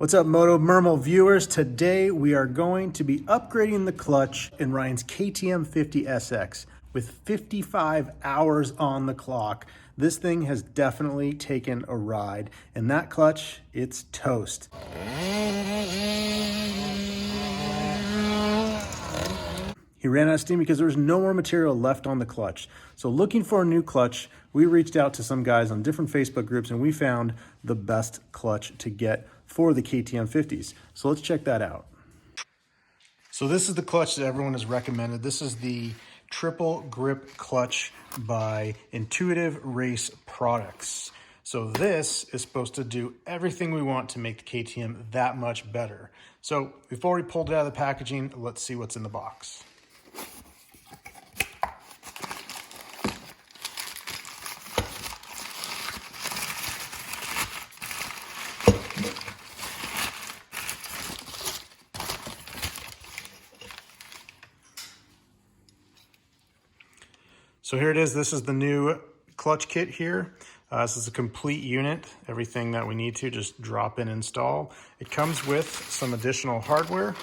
What's up, Moto Mermal viewers? Today we are going to be upgrading the clutch in Ryan's KTM 50sx with 55 hours on the clock. This thing has definitely taken a ride, and that clutch, it's toast. He ran out of steam because there was no more material left on the clutch. So looking for a new clutch, we reached out to some guys on different Facebook groups and we found the best clutch to get for the KTM 50s. So let's check that out. So this is the clutch that everyone has recommended. This is the triple grip clutch by Intuitive Race Products. So this is supposed to do everything we want to make the KTM that much better. So before we pulled it out of the packaging, let's see what's in the box. So here it is. This is the new clutch kit here. This is a complete unit, everything that we need to just drop in, install. It comes with some additional hardware,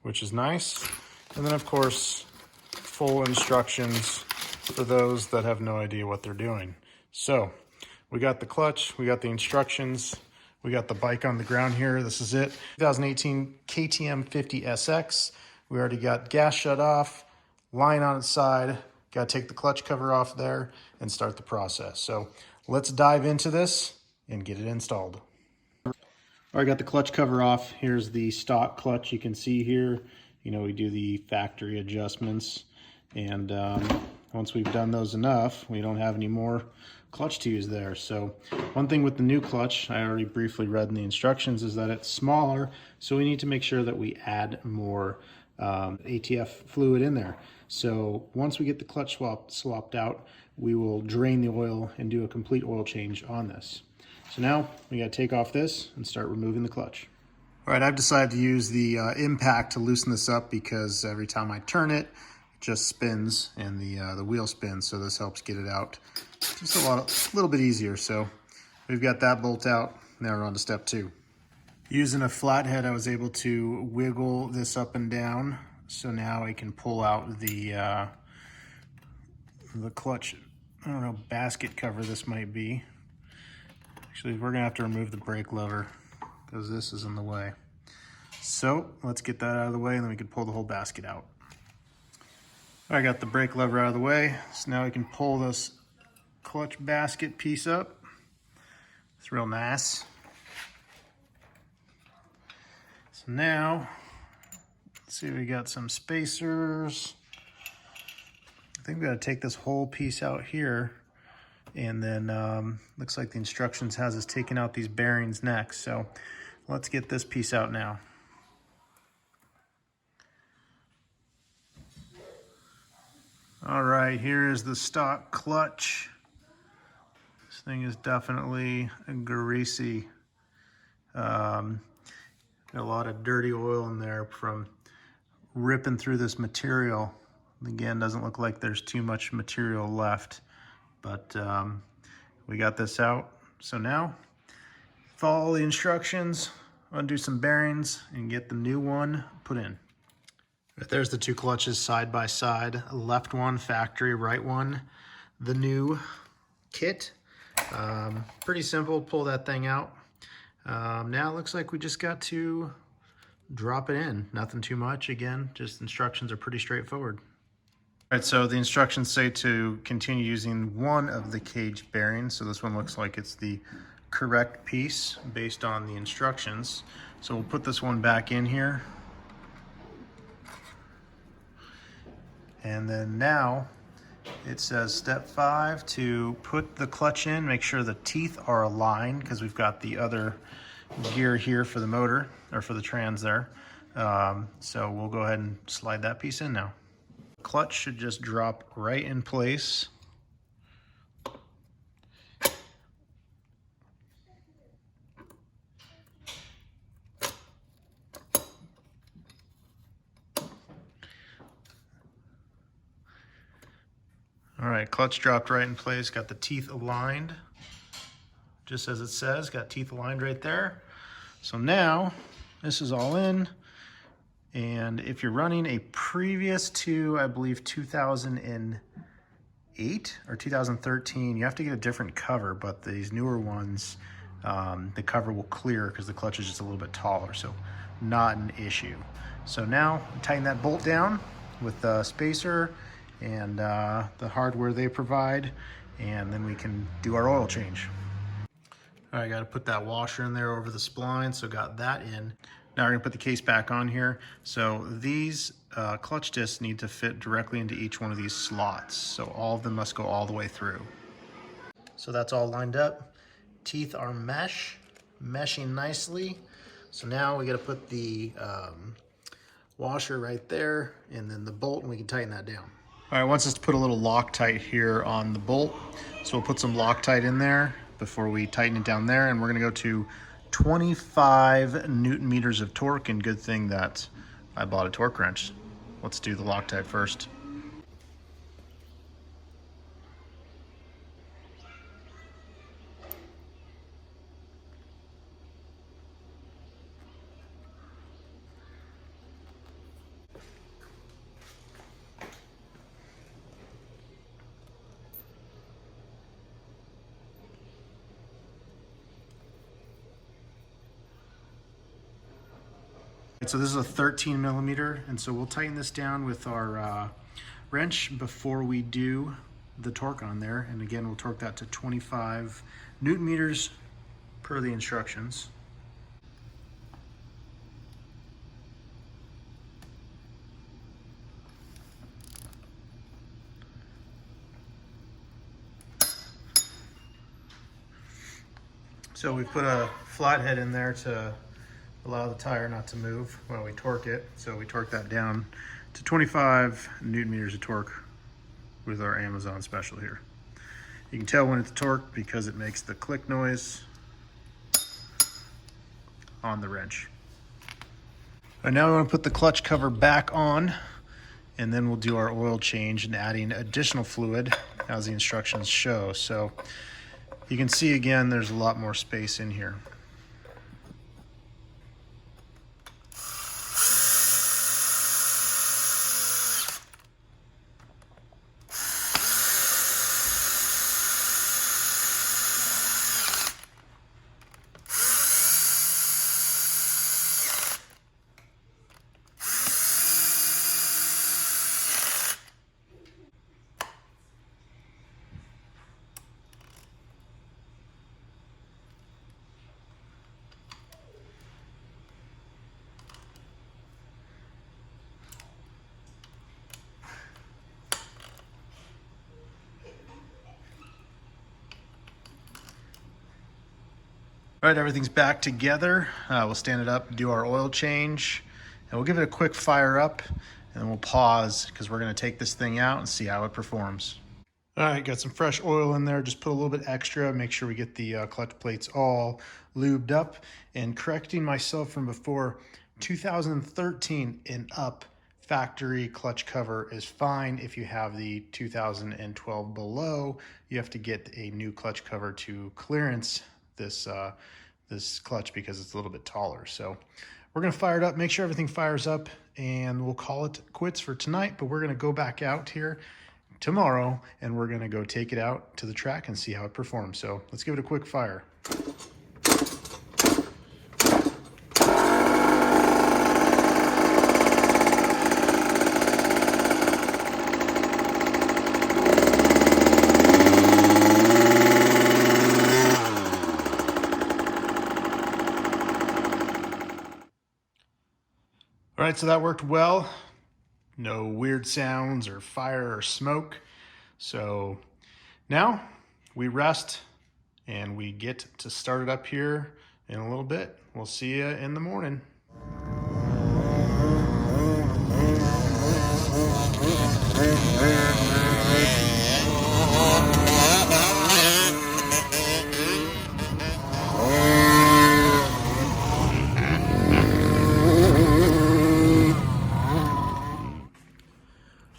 which is nice. And then of course, full instructions for those that have no idea what they're doing. So we got the clutch, we got the instructions, we got the bike on the ground here. This is it, 2018 KTM 50sx. We already got gas shut off, line on its side. Got to take the clutch cover off there and start the process. So let's dive into this and get it installed. All right, got the clutch cover off. Here's the stock clutch. You can see here, we do the factory adjustments. And once we've done those enough, we don't have any more clutch to use there. So one thing with the new clutch, I already briefly read in the instructions, is that it's smaller. So we need to make sure that we add more ATF fluid in there. So once we get the clutch swapped out, we will drain the oil and do a complete oil change on this. So now we got to take off this and start removing the clutch. All right, I've decided to use the impact to loosen this up because every time I turn it, it just spins and the wheel spins. So this helps get it out just a little bit easier. So we've got that bolt out. Now we're on to step 2. Using a flathead, I was able to wiggle this up and down. So now I can pull out the clutch, I don't know, basket cover this might be. Actually, we're gonna have to remove the brake lever because this is in the way. So let's get that out of the way and then we can pull the whole basket out. I got the brake lever out of the way. So now we can pull this clutch basket piece up. It's real nice. So now, let's see, we got some spacers. I think we got to take this whole piece out here, and then looks like the instructions has us taking out these bearings next. So let's get this piece out now. All right, here is the stock clutch. This thing is definitely greasy. Got a lot of dirty oil in there from ripping through this material. Again, doesn't look like there's too much material left, but we got this out. So now, follow the instructions, undo some bearings, and get the new one put in. Right, there's the two clutches side by side. Left one, factory, right one, the new kit. Pretty simple, pull that thing out. Now it looks like we just got to drop it in. Nothing too much. Again, just instructions are pretty straightforward. All right, so the instructions say to continue using one of the cage bearings. So this one looks like it's the correct piece based on the instructions. So we'll put this one back in here. And then now it says step 5 to put the clutch in, make sure the teeth are aligned because we've got the other gear here for the motor, or for the trans there. So we'll go ahead and slide that piece in now. Clutch should just drop right in place. All right, clutch dropped right in place, got the teeth aligned, just as it says, got teeth aligned right there. So now this is all in. And if you're running a previous to, I believe, 2008 or 2013, you have to get a different cover, but these newer ones, the cover will clear because the clutch is just a little bit taller, so not an issue. So now tighten that bolt down with the spacer and the hardware they provide, and then we can do our oil change. All right, I got to put that washer in there over the spline, so got that in. Now we're gonna put the case back on here. So these clutch discs need to fit directly into each one of these slots. So all of them must go all the way through. So that's all lined up. Teeth are meshing nicely. So now we gotta put the washer right there and then the bolt, and we can tighten that down. All right, wants us to put a little Loctite here on the bolt. So we'll put some Loctite in there before we tighten it down there, and we're gonna go to 25 Newton meters of torque, and good thing that I bought a torque wrench. Let's do the Loctite first. So this is a 13 millimeter, and so we'll tighten this down with our wrench before we do the torque on there. And again, we'll torque that to 25 Newton meters per the instructions. So we put a flathead in there to allow the tire not to move while we torque it. So we torque that down to 25 Newton meters of torque with our Amazon special here. You can tell when it's torqued because it makes the click noise on the wrench. And now we want to put the clutch cover back on, and then we'll do our oil change and adding additional fluid as the instructions show. So you can see again, there's a lot more space in here. All right, everything's back together. We'll stand it up, do our oil change, and we'll give it a quick fire up, and then we'll pause because we're gonna take this thing out and see how it performs. All right, got some fresh oil in there. Just put a little bit extra, make sure we get the clutch plates all lubed up. And correcting myself from before, 2013 and up factory clutch cover is fine. If you have the 2012 below, you have to get a new clutch cover to clearance this clutch because it's a little bit taller. So we're gonna fire it up, make sure everything fires up, and we'll call it quits for tonight. But we're gonna go back out here tomorrow and we're gonna go take it out to the track and see how it performs. So let's give it a quick fire. All right, so that worked well. No weird sounds or fire or smoke. So now we rest and we get to start it up here in a little bit. We'll see you in the morning.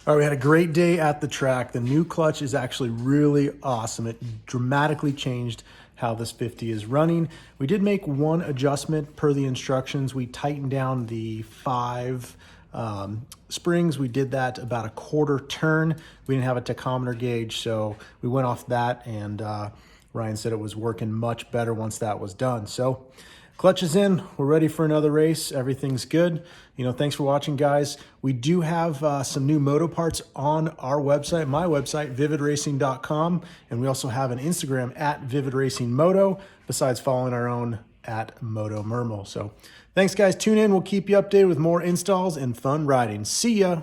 All right, we had a great day at the track. The new clutch is actually really awesome. It dramatically changed how this 50 is running. We did make one adjustment per the instructions. We tightened down the 5 springs. We did that about a quarter turn. We didn't have a tachometer gauge, so we went off that, and Ryan said it was working much better once that was done. So clutch is in, we're ready for another race. Everything's good. Thanks for watching, guys. We do have some new moto parts on our website, my website, vividracing.com. And we also have an Instagram at vividracingmoto, besides following our own at Moto Mermal. So thanks, guys. Tune in. We'll keep you updated with more installs and fun riding. See ya.